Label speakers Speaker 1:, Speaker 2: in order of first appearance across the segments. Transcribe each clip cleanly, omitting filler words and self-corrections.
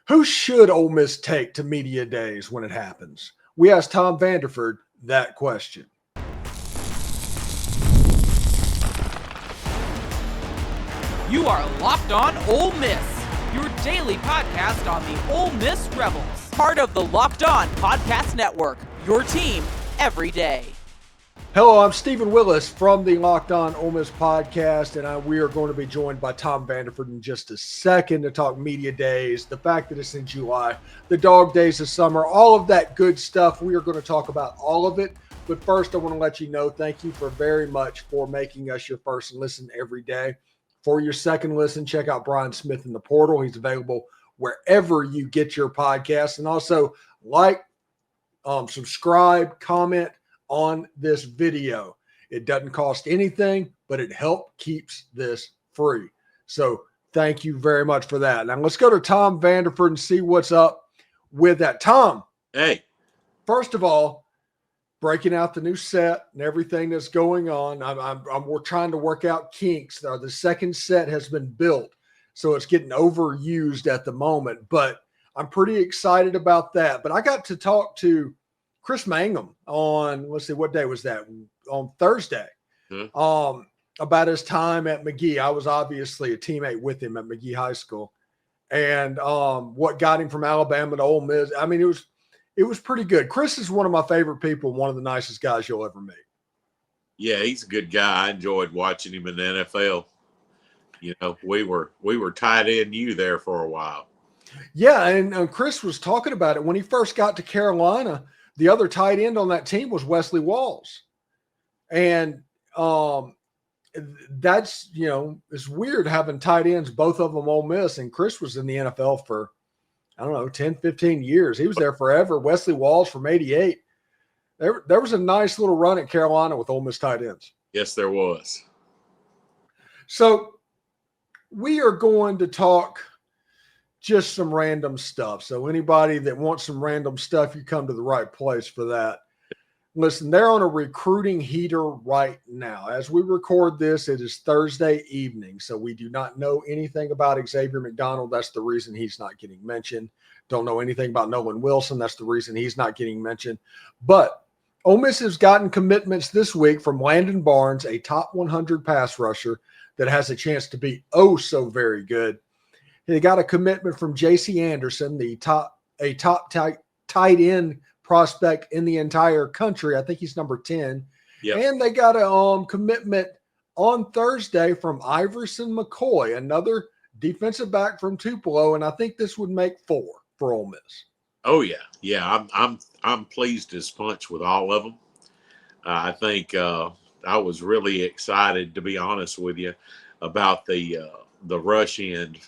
Speaker 1: Who should Ole Miss take to media days when it happens? We asked Tom Vanderford that question.
Speaker 2: You are Locked On Ole Miss, your daily podcast on the Ole Miss Rebels. Part of the Locked On Podcast Network, your team every day.
Speaker 1: Hello, I'm Steven Willis from the Locked On Ole Miss podcast, and we are going to be joined by Tom Vanderford in just a second to talk media days, the fact that it's in July, the dog days of summer, all of that good stuff. We are going to talk about all of it. But first, I want to let you know, thank you very much for making us your first listen every day. For your second listen, check out Brian Smith in the portal. He's available wherever you get your podcasts. And also subscribe, comment on this video. It doesn't cost anything, but it keeps this free. So thank you very much for that. Now let's go to Tom Vanderford and see what's up with that. Tom.
Speaker 3: Hey.
Speaker 1: First of all, breaking out the new set and everything that's going on. We're trying to work out kinks. The second set has been built, so it's getting overused at the moment, but I'm pretty excited about that. But I got to talk to Chris Mangum on, let's see, what day was that? On Thursday, about his time at McGee. I was obviously a teammate with him at McGee High School, and what got him from Alabama to Ole Miss. I mean, it was pretty good. Chris is one of my favorite people, one of the nicest guys you'll ever meet.
Speaker 3: Yeah, he's a good guy. I enjoyed watching him in the NFL. You know, we were tight end you there for a while.
Speaker 1: Yeah, and Chris was talking about it when he first got to Carolina. The other tight end on that team was Wesley Walls. And that's, it's weird having tight ends, both of them Ole Miss. And Chris was in the NFL for, 10, 15 years. He was there forever. Wesley Walls from 88. There was a nice little run at Carolina with Ole Miss tight ends.
Speaker 3: Yes, there was.
Speaker 1: So we are going to talk just some random stuff. So anybody that wants some random stuff, you come to the right place for that. Listen, they're on a recruiting heater right now. As we record this, it is Thursday evening, so we do not know anything about Xavier McDonald. That's the reason he's not getting mentioned. Don't know anything about Nolan Wilson. That's the reason he's not getting mentioned. But Ole Miss has gotten commitments this week from Landon Barnes, a top 100 pass rusher that has a chance to be so very good. They got a commitment from J.C. Anderson, a top tight end prospect in the entire country. I think he's number 10. Yep. And they got a commitment on Thursday from Iverson McCoy, another defensive back from Tupelo, and I think this would make 4 for Ole Miss.
Speaker 3: Oh yeah. I'm pleased as punch with all of them. I think I was really excited, to be honest with you, about the rush end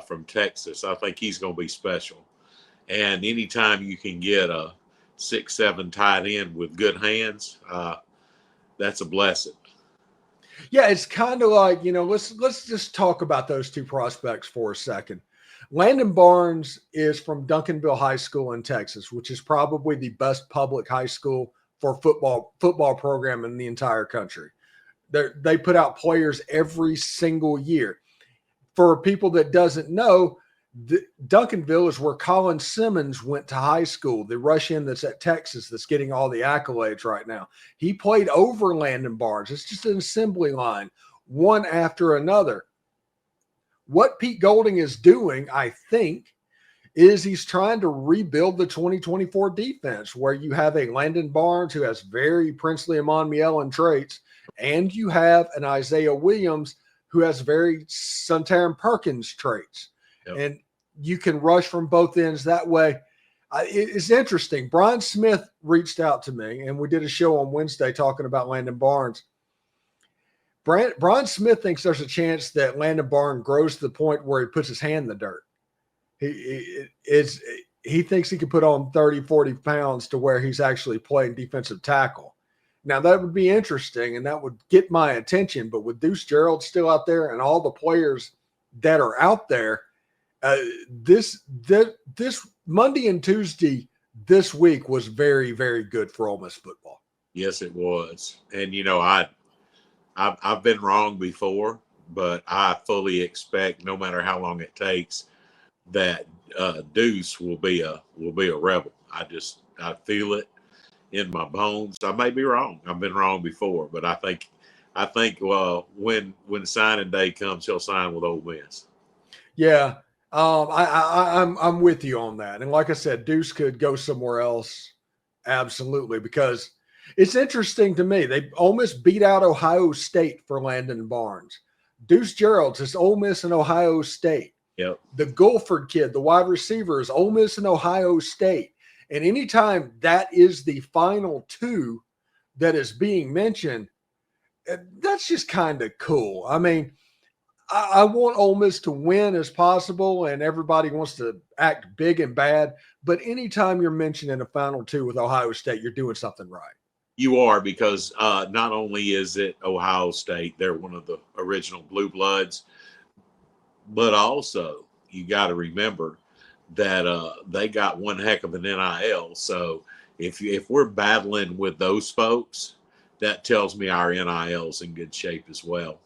Speaker 3: from Texas. I think he's going to be special. And anytime you can get a 6'7" tight end with good hands, that's a blessing.
Speaker 1: Yeah, it's kind of like, let's just talk about those two prospects for a second. Landon Barnes is from Duncanville High School in Texas, which is probably the best public high school for football program in the entire country. They put out players every single year. For people that doesn't know, Duncanville is where Colin Simmons went to high school, the rush end that's at Texas that's getting all the accolades right now. He played over Landon Barnes. It's just an assembly line, one after another. What Pete Golding is doing, I think, is he's trying to rebuild the 2024 defense, where you have a Landon Barnes who has very Princely Amon-Mielen traits, and you have an Isaiah Williams who has very Suntarine Perkins traits. Yep. And you can rush from both ends that way. It's interesting. Brian Smith reached out to me, and we did a show on Wednesday talking about Landon Barnes. Brian Smith thinks there's a chance that Landon Barnes grows to the point where he puts his hand in the dirt. He thinks he could put on 30, 40 pounds to where he's actually playing defensive tackle. Now, that would be interesting, and that would get my attention. But with Deuce Gerald still out there and all the players that are out there, this Monday and Tuesday this week was very, very good for Ole Miss football.
Speaker 3: Yes, it was. And, I've been wrong before, but I fully expect, no matter how long it takes, that Deuce will be a rebel. I feel it in my bones. I may be wrong. I've been wrong before, but I think when signing day comes, he'll sign with Ole Miss.
Speaker 1: Yeah, I'm with you on that. And like I said, Deuce could go somewhere else, absolutely, because it's interesting to me. They almost beat out Ohio State for Landon Barnes. Deuce Gerald's is Ole Miss and Ohio State.
Speaker 3: Yep.
Speaker 1: The Gulford kid, the wide receiver, is Ole Miss and Ohio State. And anytime that is the final two that is being mentioned, that's just kind of cool. I mean, I want Ole Miss to win as possible, and everybody wants to act big and bad. But anytime you're mentioning a final two with Ohio State, you're doing something right.
Speaker 3: You are, because not only is it Ohio State, they're one of the original Blue Bloods, but also you got to remember that they got one heck of an NIL. So if we're battling with those folks, that tells me our NIL's in good shape as well.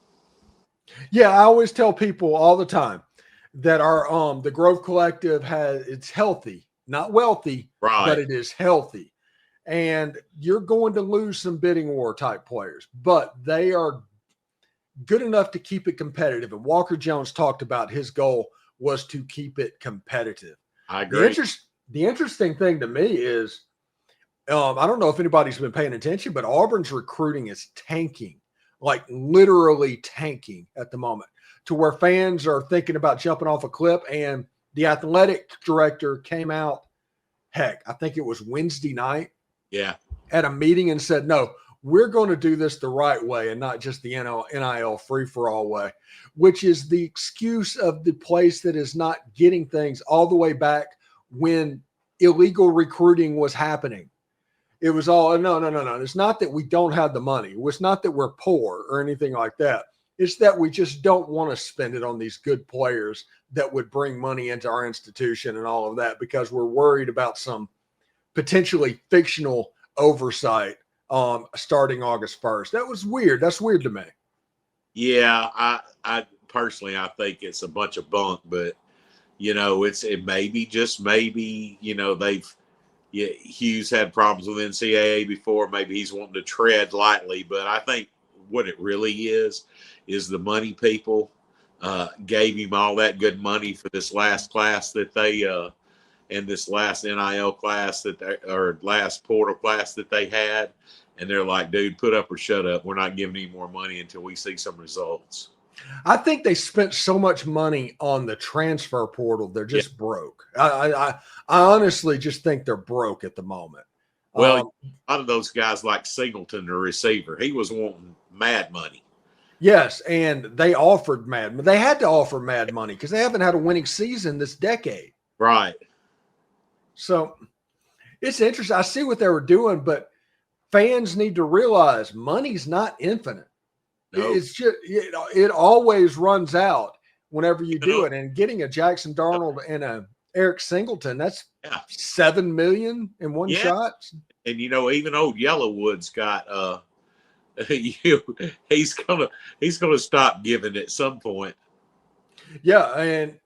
Speaker 1: Yeah, I always tell people all the time that our the Grove Collective it's healthy, not wealthy,
Speaker 3: right,
Speaker 1: but it is healthy. And you're going to lose some bidding war type players, but they are good enough to keep it competitive. And Walker Jones talked about his goal was to keep it competitive.
Speaker 3: I agree.
Speaker 1: The interesting thing to me is, I don't know if anybody's been paying attention, but Auburn's recruiting is tanking. Like literally tanking at the moment, to where fans are thinking about jumping off a cliff. And the athletic director came out, I think it was Wednesday night, at a meeting and said, no, we're going to do this the right way and not just the NIL free-for-all way, which is the excuse of the place that is not getting things all the way back when illegal recruiting was happening. It was all, no. It's not that we don't have the money. It's not that we're poor or anything like that. It's that we just don't want to spend it on these good players that would bring money into our institution and all of that, because we're worried about some potentially fictional oversight starting August 1st. That was weird. That's weird to me.
Speaker 3: Yeah, I personally, I think it's a bunch of bunk, but, it maybe, just maybe, Hughes had problems with NCAA before. Maybe he's wanting to tread lightly, but I think what it really is the money people gave him all that good money for this last class that they and this last NIL class or last portal class that they had, and they're like, dude, put up or shut up. We're not giving any more money until we see some results.
Speaker 1: I think they spent so much money on the transfer portal, they're just broke. I honestly just think they're broke at the moment.
Speaker 3: Well, a lot of those guys like Singleton, the receiver, he was wanting mad money.
Speaker 1: Yes, and they offered mad. They had to offer mad money because they haven't had a winning season this decade.
Speaker 3: Right.
Speaker 1: So it's interesting. I see what they were doing, but fans need to realize money's not infinite. Nope. It's just it always runs out whenever you do it. And getting a Jackson Darnold and a Eric Singleton, that's $7 million in one shot.
Speaker 3: And even old Yellowwood's got he's gonna stop giving at some point.
Speaker 1: Yeah, and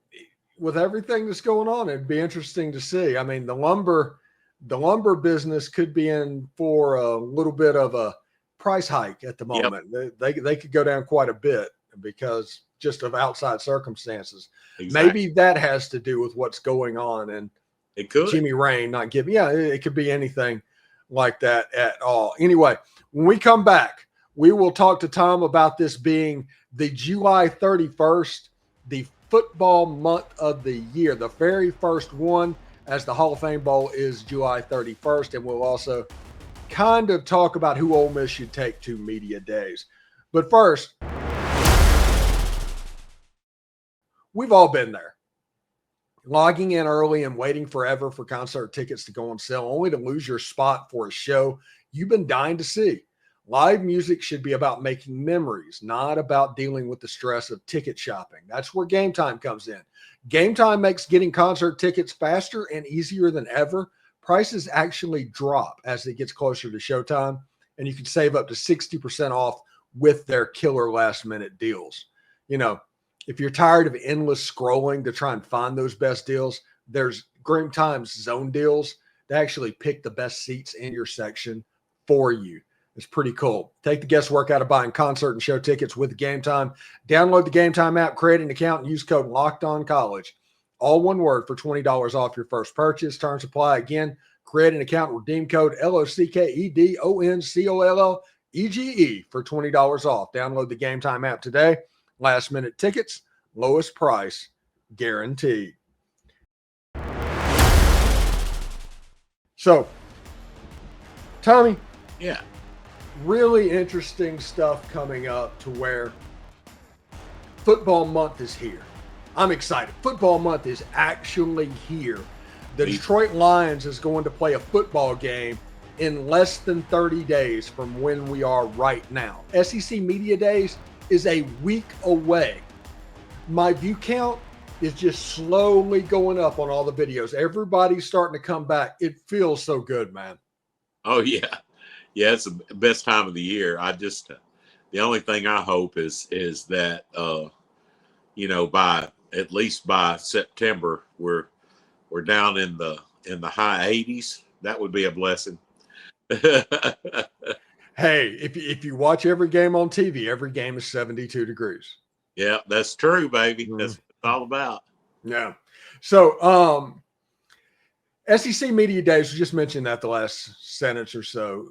Speaker 1: with everything that's going on, it'd be interesting to see. I mean, the lumber business could be in for a little bit of a price hike at the moment. Yep. They could go down quite a bit because just of outside circumstances. Exactly. Maybe that has to do with what's going on, and
Speaker 3: it could.
Speaker 1: Jimmy Rain not giving. Yeah, it could be anything like that at all. Anyway, when we come back, we will talk to Tom about this being the July 31st, the football month of the year, the very first one, as the Hall of Fame Bowl is July 31st, and we'll also kind of talk about who Ole Miss should take to media days. But first, we've all been there. Logging in early and waiting forever for concert tickets to go on sale, only to lose your spot for a show you've been dying to see. Live music should be about making memories, not about dealing with the stress of ticket shopping. That's where Game Time comes in. Game Time makes getting concert tickets faster and easier than ever. Prices actually drop as it gets closer to showtime, and you can save up to 60% off with their killer last-minute deals. If you're tired of endless scrolling to try and find those best deals, There's Game Time's zone deals. They actually pick the best seats in your section for you. It's pretty cool. Take the guesswork out of buying concert and show tickets with Game Time. Download the Game Time app, create an account, and use code LOCKEDONCollege. All one word for $20 off your first purchase. Terms apply. Again, create an account, redeem code LOCKEDONCOLLEGE for $20 off. Download the Game Time app today. Last minute tickets, lowest price, guaranteed. So, Tommy.
Speaker 3: Yeah.
Speaker 1: Really interesting stuff coming up to where football month is here. I'm excited. Football month is actually here. The Detroit Lions is going to play a football game in less than 30 days from when we are right now. SEC Media Days is a week away. My view count is just slowly going up on all the videos. Everybody's starting to come back. It feels so good, man.
Speaker 3: Oh, yeah. Yeah, it's the best time of the year. The only thing I hope is that, at least by September, we're down in the high 80s. That would be a blessing.
Speaker 1: Hey, if you watch every game on TV, every game is 72 degrees.
Speaker 3: Yeah, that's true, baby. That's what it's all about.
Speaker 1: Yeah. So, SEC Media Days, we just mentioned that the last sentence or so.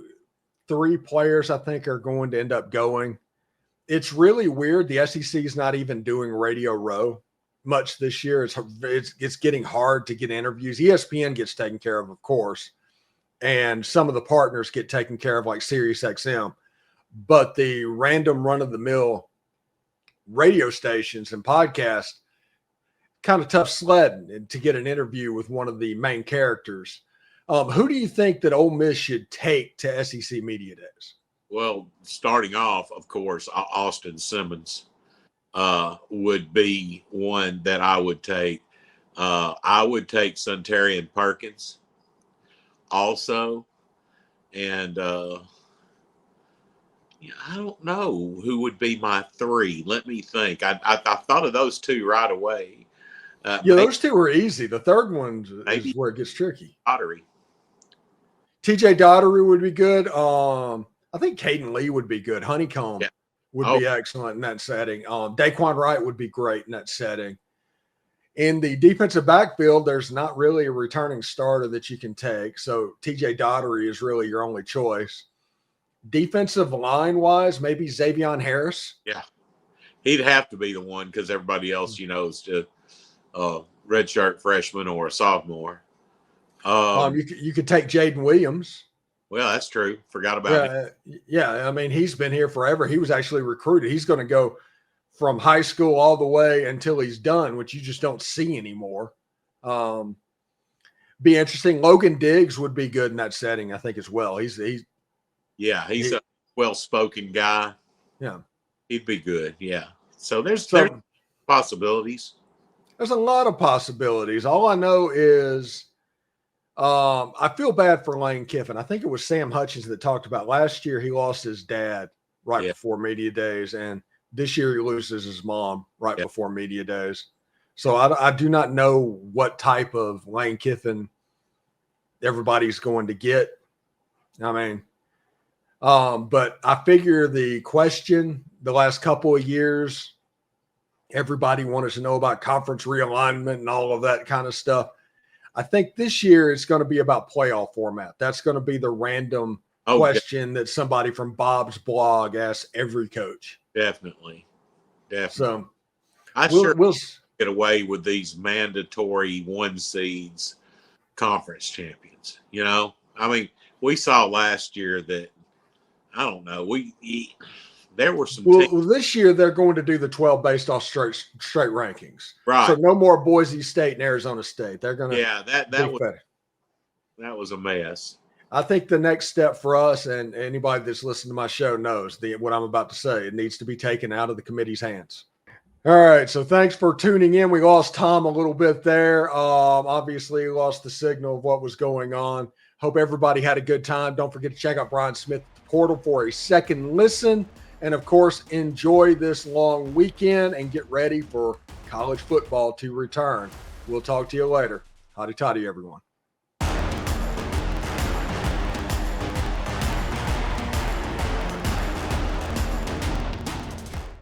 Speaker 1: 3 players, I think, are going to end up going. It's really weird. The SEC is not even doing Radio Row much this year. It's getting hard to get interviews. ESPN gets taken care of course, and some of the partners get taken care of, like SiriusXM. But the random run-of-the-mill radio stations and podcasts, kind of tough sledding to get an interview with one of the main characters. Who do you think that Ole Miss should take to SEC Media Days?
Speaker 3: Well, starting off, of course, Austin Simmons would be one that I would take. I would take Suntarine Perkins also. And I don't know who would be my 3. Let me think. I thought of those 2 right away.
Speaker 1: Those 2 are easy. The third one is where it gets tricky.
Speaker 3: Dottery.
Speaker 1: TJ Dottery would be good. I think Caden Lee would be good. Honeycomb would be excellent in that setting. Daquan Wright would be great in that setting. In the defensive backfield, there's not really a returning starter that you can take. So TJ Dottery is really your only choice. Defensive line-wise, maybe Xavion Harris.
Speaker 3: Yeah. He'd have to be the one because everybody else, is just redshirt freshman or a sophomore.
Speaker 1: You could take Jaden Williams.
Speaker 3: Well, that's true. Forgot about it.
Speaker 1: Yeah, I mean, he's been here forever. He was actually recruited. He's going to go from high school all the way until he's done, which you just don't see anymore. Be interesting. Logan Diggs would be good in that setting, I think, as well. He's a well-spoken guy. Yeah. He'd be good, yeah. So there's possibilities. There's a lot of possibilities. All I know is I feel bad for Lane Kiffin. I think it was Sam Hutchins that talked about last year he lost his dad right before Media Days, and this year he loses his mom right before Media Days. So I do not know what type of Lane Kiffin everybody's going to get. I mean, but I figure the question the last couple of years, everybody wanted to know about conference realignment and all of that kind of stuff. I think this year it's going to be about playoff format. That's going to be the random question that somebody from Bob's blog asks every coach.
Speaker 3: Definitely.
Speaker 1: So
Speaker 3: we'll get away with these mandatory 1 seeds conference champions. I mean, we saw last year that, I don't know, there were some
Speaker 1: this year they're going to do the 12 based off straight rankings.
Speaker 3: Right.
Speaker 1: So no more Boise State and Arizona State. They're going to
Speaker 3: that was a mess.
Speaker 1: I think the next step for us, and anybody that's listened to my show knows what I'm about to say, it needs to be taken out of the committee's hands. All right, so thanks for tuning in. We lost Tom a little bit there. Obviously, lost the signal of what was going on. Hope everybody had a good time. Don't forget to check out Brian Smith at the Portal for a second listen. And, of course, enjoy this long weekend and get ready for college football to return. We'll talk to you later. Hotty toddy, everyone.